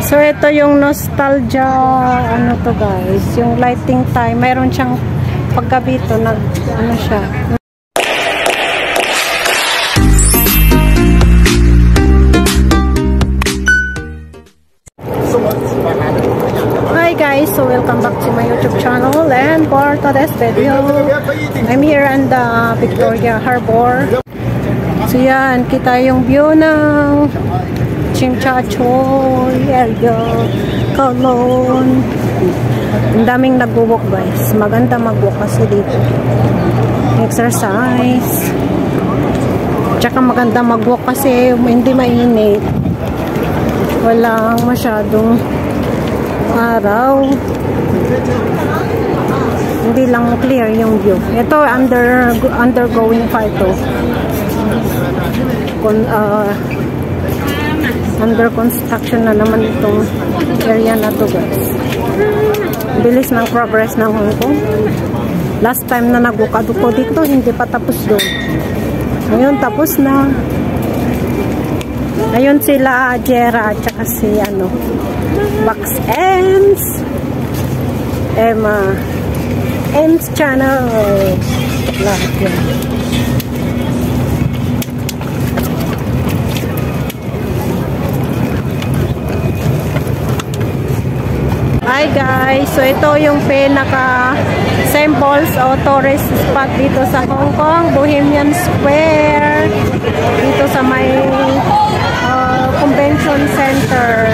So, ito yung nostalgia, ano to guys, yung lighting time. Mayroon siyang paggabi to, ano siya. Hi guys, so welcome back to my YouTube channel, and for today's video, I'm here in the Victoria Harbor. So yan, kita yung view ng Chimchachoy area, Kowloon. Ang daming nag-walk guys, maganda mag-walk kasi dito, exercise, tsaka maganda mag-walk kasi hindi mainit, walang masyadong araw, hindi lang clear yung view. Ito undergoing pa ito, under construction na naman itong area na to guys. Bilis ng progress ng Hong Kong. Last time na nag-walk ko dito, hindi pa tapos doon. Ngayon tapos na. Ayun sila Jera at saka si Box Ems, Emma Ems channel. Lahat yun. Hi guys, so ito yung pinaka samples o tourist spot dito sa Hong Kong, Bohemian Square, dito sa may convention center.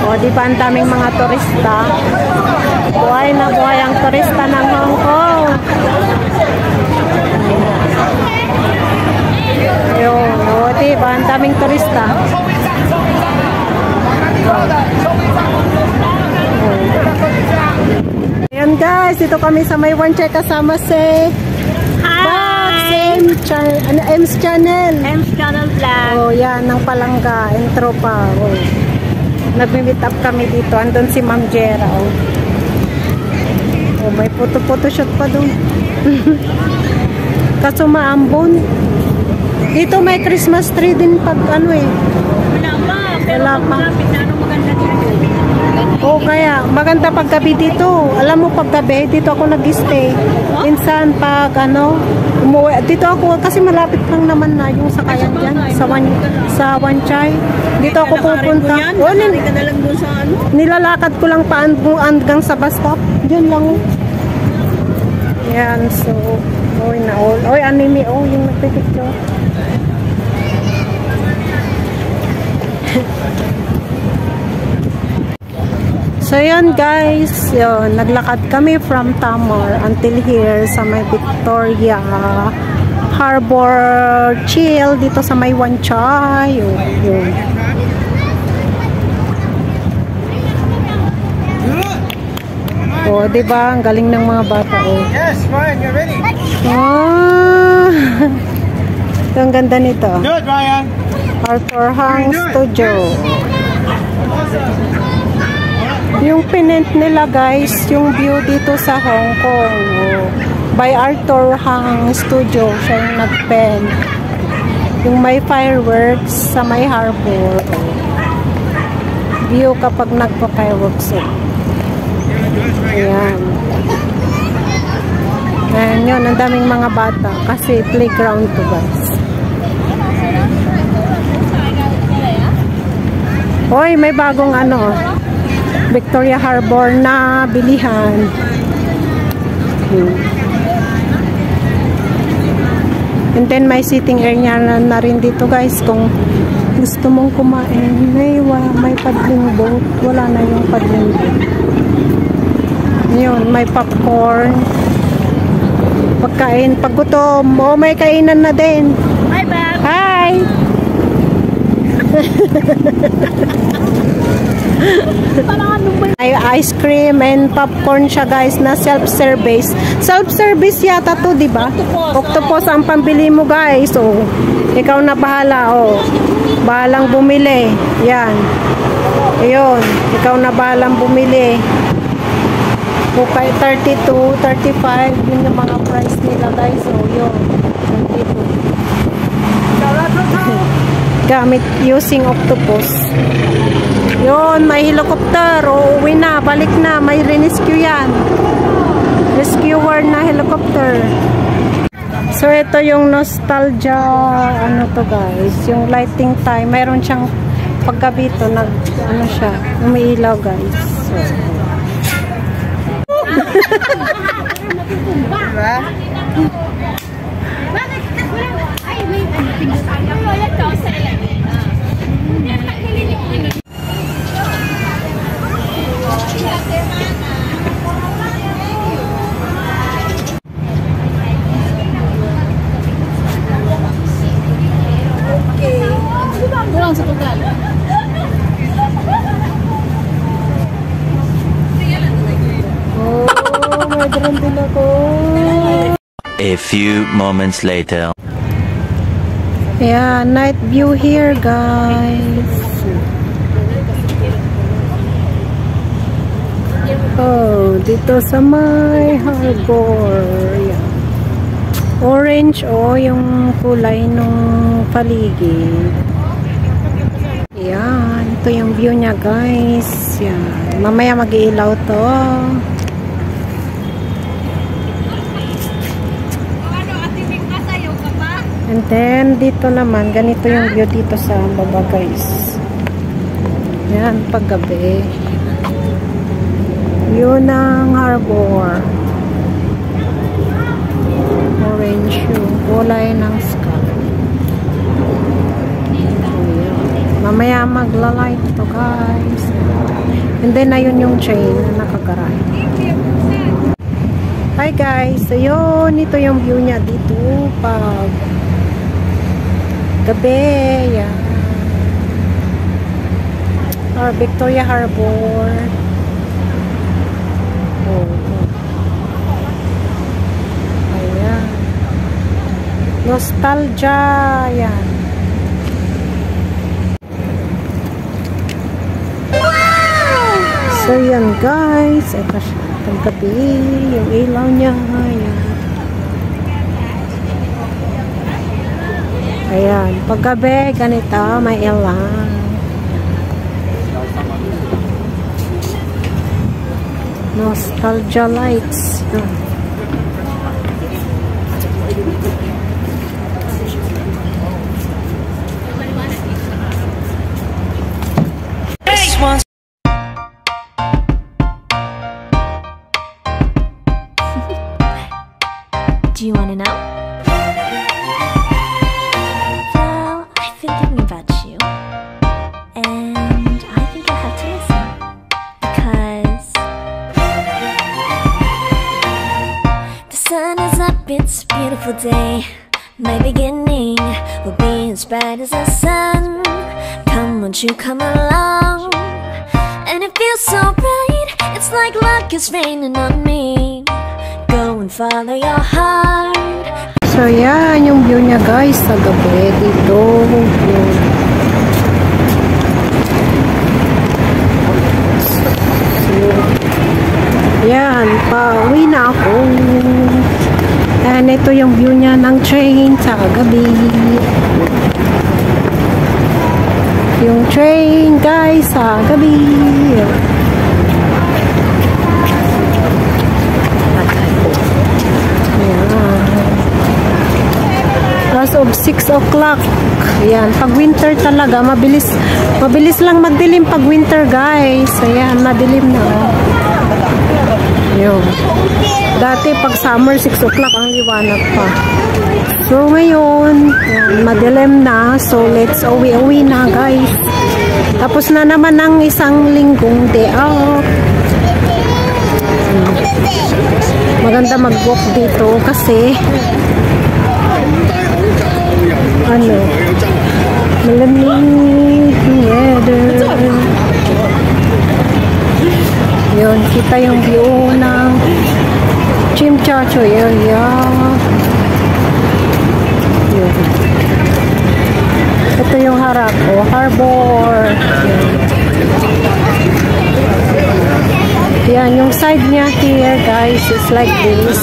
O di ba ang daming mga turista, buhay na buhay ang turista ng Hong Kong. Yun, o di ba ang daming turista. Ayan guys, dito kami sa may One Check kasama si Box Ems channel. Ems channel vlog. Oh, yan, ng Palangga, intro pa. Oh. Nag-meet up kami dito. Andun si Ma'am Jera. Oh. Oh, may photo shoot pa doon. Kaso maambon. Dito may Christmas tree din pag Wala pa. Oh, kaya maganda paggabi dito. Alam mo, paggabi dito ako nag-stay. Minsan pag umuwi dito ako kasi malapit lang naman na yung sakayan diyan sa Wan Chai. Dito ako pupunta. Oh, nilalakad ko lang pa hanggang sa bus stop. Diyan lang. Yan, so anime yung nagpipicture. So yun guys, yun, naglakad kami from Tamar until here sa may Victoria Harbor chill dito sa may Wan Chai. Yun. Oh, diba? Ang galing ng mga bata. Oh. Yes, Ryan, you're ready. Oh. Ito, ang ganda nito. Good, Ryan. Arthur Hang Studio. Yung pinent nila guys, yung view dito sa Hong Kong. Oh. By Arthur Hang Studio, siya yung nag-pen. Yung may fireworks sa may harbor. Oh. View kapag nagpa-fireworks. Ayan. Ayan yun, ang daming mga bata kasi playground to guys. Hoy, may bagong Victoria Harbor na bilihan. And then may sitting area na rin dito guys kung gusto mong kumain. May paddling boat. Wala na yung paddling boat. Yun, may popcorn. Pagkain, pag gutom, may kainan na din. Hi, Bob. Hi! Ay, ice cream and popcorn siya guys na self-service. Self-service yata to, di ba? Octopus ang pambili mo guys. Oh, ikaw na bahala. Oh, bahalang bumili. Yan. Ayun, ikaw na bahalang bumili. Okay, 32, 35 yun yung mga price nila guys. So, yun. Gamit using octopus. Yun. Yun, may helicopter. Uuwi na, balik na. May rescue yan. Rescuer na helicopter. So, ito yung nostalgia, ano to guys, yung lighting time. Mayroon siyang paggabi to, ano siya, umiilaw guys. So, a few moments later. Yeah, night view here guys. Oh, dito sa may harbor. Yeah. Orange yung kulay nung paligid. Yan, ito yung view niya guys. Yan. Mamaya mag-iilaw to. And then, dito naman, ganito yung view dito sa baba guys. Yan, paggabi. View ng harbor. Orange yung kulay ng sky. Mamaya magla-light to guys. And then, ayun yung train na nakagaray. Hi guys, ayun, ito yung view niya dito pag gabi, yan. Or Victoria Harbor. Ayan. Nostalgia, yan. So yan guys, ito siya itong gabi, yung ilaw niya, ayan. Ayan, paggabi, ganito, may ilaw. Nostalgia lights. Do you want to know? Well, I've been thinking about you, and I think you'll have to listen, because the sun is up, it's a beautiful day. My beginning will be as bright as the sun. Come, won't you come along? And it feels so bright, it's like luck is raining on me. Go and follow your heart. So yan yung view niya guys sa gabi dito. So, yan, pauwi na ako. And ito yung view niya ng train sa gabi. Yung train guys sa gabi. As of 6 o'clock. Ayan, pag winter talaga, mabilis lang magdilim pag winter guys. Ayan, madilim na. Ayan. Dati pag summer, 6 o'clock ang liwanag pa. So ngayon, ayan, madilim na. So let's uwi na guys. Tapos na naman ang isang linggong day off. Maganda mag-walk dito kasi malamig weather. Yun, kita yung view ng Chimchacho area. Yun. Ito yung harap o harbor. Yan, yung side niya here guys is like this.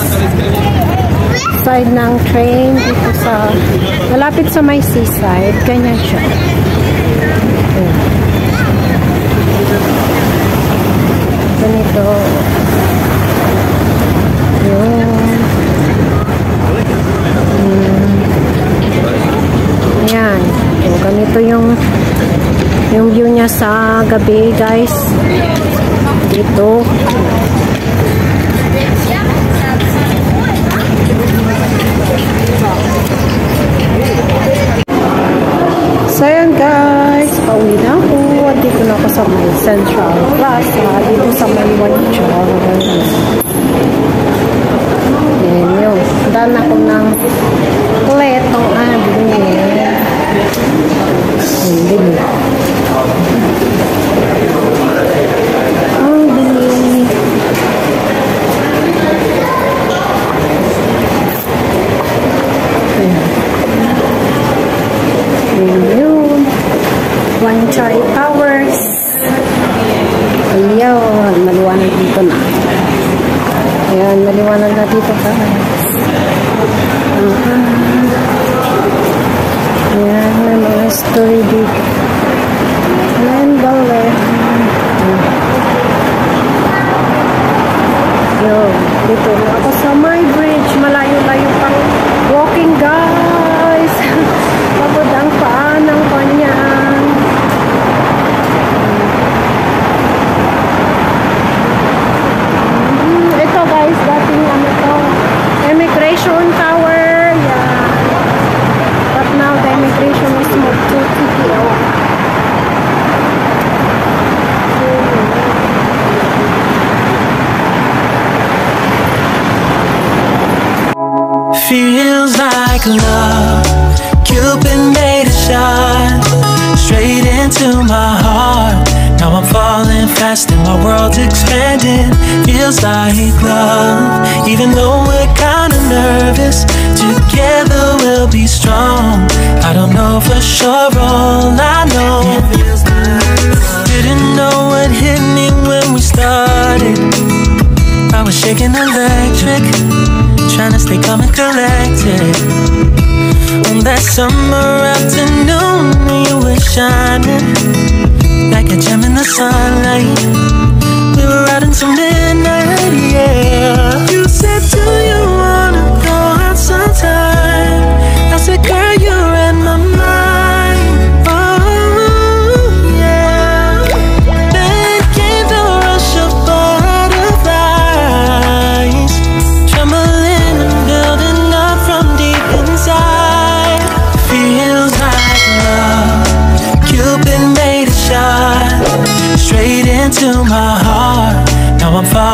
Side ng train dito sa malapit sa may seaside, ganyan siya. sa gabi guys. Dito. So ayan guys, pauwi na ako. Dito na ako sa may Central Plaza. Dito sa may Wanchar. Yan yun. Dan ako ng pletong abingin. Hindi. Ang bili. Yun. Wanchar Towers. Ayun. Maliwanag dito na. Ayan. Maliwanag na dito ka. Ayan. May mga story dito. Ayan. Bale. Yun. Dito na ako sa my bridge. Malayo-layo pang walking guys. Pagod ang paa ng kanyang. Ito guys, dating ano to, immigration tower. Yeah. But now the immigration is moved to TPO. Feels like love. Cupid made a shot straight into my heart. Now I'm falling fast and my world's expanding. Feels like love, even though we're kinda nervous. Together we'll be strong. I don't know for sure, all I know didn't know what hit me when we started. I was shaking electric, trying to stay calm and collected. On that summer afternoon, you were shining like a gem in the sunlight. We were out until midnight, yeah. You said, do you wanna go out sometime? I said, girl, you read my mind. Oh, yeah. Then came the rush of butterflies, trembling and building up from deep inside. Feels like love. Cupid made a shot straight into my heart. Now I'm falling